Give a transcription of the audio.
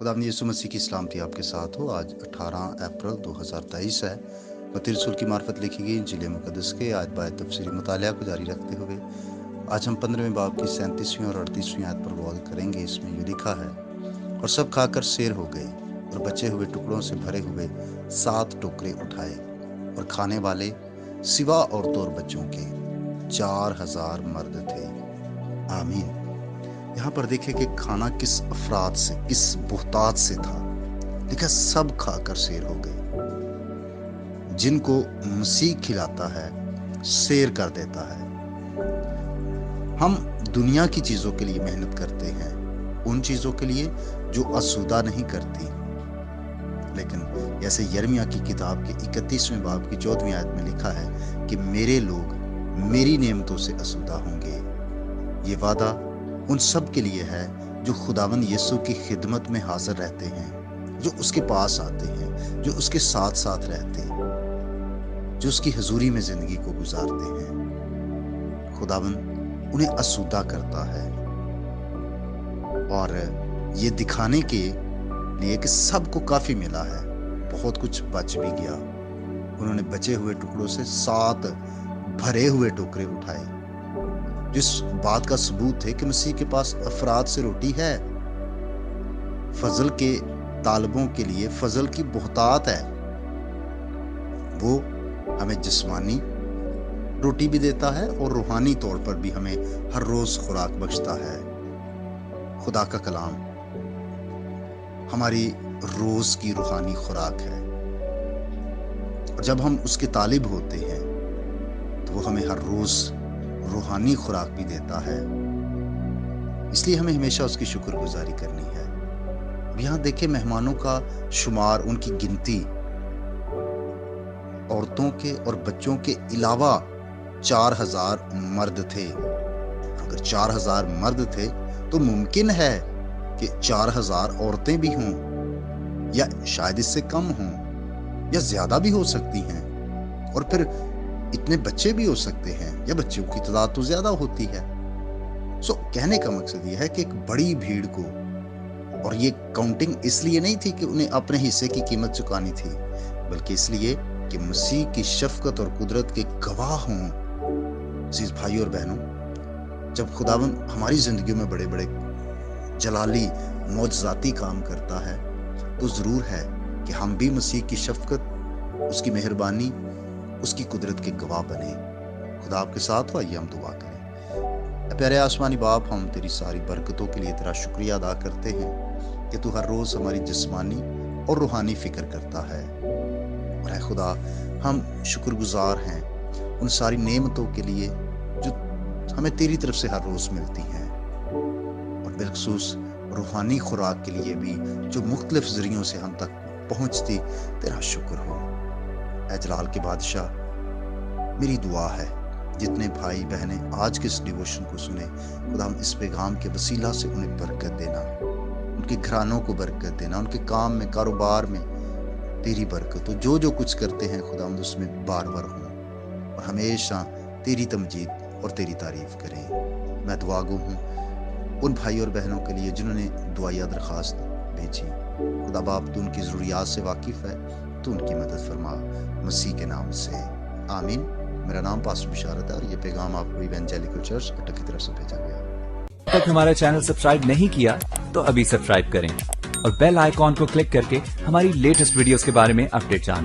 खुदावंद यीशु मसीह की सलामती आपके साथ हो। आज 18 अप्रैल 2023 है। मत्ती रसूल की मार्फत लिखी गई इंजील मुक़द्दस के आज बायत तफसीरी मुतालिया को जारी रखते हुए आज हम 15वें बाब की 37वीं और 38वीं आयत पर गौर करेंगे। इसमें ये लिखा है, और सब खाकर सेर हो गए और बचे हुए टुकड़ों से भरे हुए 7 टोकरे उठाए, और खाने वाले सिवा औरतों और बच्चों के 4000 मर्द थे। आमीन। यहाँ पर देखें कि खाना किस अफराद से, किस बहुतात से था। देखा, सब खाकर सेर हो गए। जिनको मसीह खिलाता है, सेर कर देता है। हम दुनिया की चीजों के लिए मेहनत करते हैं, उन चीजों के लिए जो आसूदा नहीं करती। लेकिन जैसे यिर्मयाह की किताब के 31वें बाब की 14वीं आयत में लिखा है कि मेरे लोग मेरी नेमतों से आसूदा होंगे। ये वादा उन सब के लिए है जो खुदावंद यीशु की खिदमत में हाजिर रहते हैं, जो उसके पास आते हैं, जो उसके साथ साथ रहते हैं, जो उसकी हजूरी में जिंदगी को गुजारते हैं। खुदावंद उन्हें आसूदा करता है, और ये दिखाने के लिए कि सबको काफी मिला है, बहुत कुछ बच भी गया। उन्होंने बचे हुए टुकड़ों से 7 भरे हुए टोकरे उठाए, जिस बात का सबूत है कि मसीह के पास अफराद से रोटी है। फजल के तालिबों के लिए फजल की बहुतात है। वो हमें जिस्मानी रोटी भी देता है और रूहानी तौर पर भी हमें हर रोज खुराक बख्शता है। खुदा का कलाम हमारी रोज की रूहानी खुराक है, और जब हम उसके तालिब होते हैं तो वो हमें हर रोज रूहानी खुराक भी देता है। इसलिए हमें हमेशा उसकी शुक्रगुजारी करनी है। अब यहाँ देखें, मेहमानों का शुमार, उनकी गिनती औरतों के और बच्चों के अलावा 4000 मर्द थे। अगर 4000 मर्द थे तो मुमकिन है कि 4000 औरतें भी हों, या शायद इससे कम हों, या ज्यादा भी हो सकती हैं, और फिर इतने बच्चे भी हो सकते हैं, या बच्चों की तादाद तो ज्यादा होती है। कहने का मकसद यह है कि एक बड़ी भीड़ को, और ये काउंटिंग इसलिए नहीं थी कि उन्हें अपने हिस्से की कीमत चुकानी थी, बल्कि इसलिए कि मसीह की शफकत और कुदरत के गवाह हों। अजीज भाइयों और बहनों, जब खुदावंद हमारी जिंदगियों में बड़े बड़े जलाली मौजजाती काम करता है, तो जरूर है कि हम भी मसीह की शफकत, उसकी मेहरबानी, उसकी कुदरत के गवाह बने। खुदा आपके साथ हो। आइए हम दुआ करें। प्यारे आसमानी बाप, हम तेरी सारी बरकतों के लिए तेरा शुक्रिया अदा करते हैं कि तू हर रोज हमारी जिस्मानी और रूहानी फिक्र करता है। और है खुदा, हम शुक्रगुजार हैं उन सारी नेमतों के लिए जो हमें तेरी तरफ से हर रोज मिलती हैं, और बिलखसूस रूहानी खुराक के लिए भी जो मुख्तलिफ जरियों से हम तक पहुंचती। तेरा शुक्र हो। ऐ जलाल के बादशाह, मेरी दुआ है जितने भाई बहनें आज के इस डिवोशन को सुने, खुदा हम इस पैगाम के वसीला से उन्हें बरकत देना, उनके घरानों को बरकत देना, उनके काम में, कारोबार में तेरी बरकत हो। जो जो कुछ करते हैं खुदा हम उसमें बार बार हों, और हमेशा तेरी तमजीद और तेरी तारीफ करें। मैं दुआगो हूँ उन भाई और बहनों के लिए जिन्होंने दुआया दरख्वास्त भेजी। खुदा बाप, तू उनकी ज़रूरियात से वाकिफ़ है, तू उनकी मदद फरमा, मसीह के नाम से आमीन। मेरा नाम पास्टर बिशारत है, और ये पैगाम आपको इवेंजेलिकल चर्च अटक की तरफ से भेजा गया। अब तक हमारा चैनल सब्सक्राइब नहीं किया तो अभी सब्सक्राइब करें, और बेल आइकॉन को क्लिक करके हमारी लेटेस्ट वीडियोस के बारे में अपडेट जानें।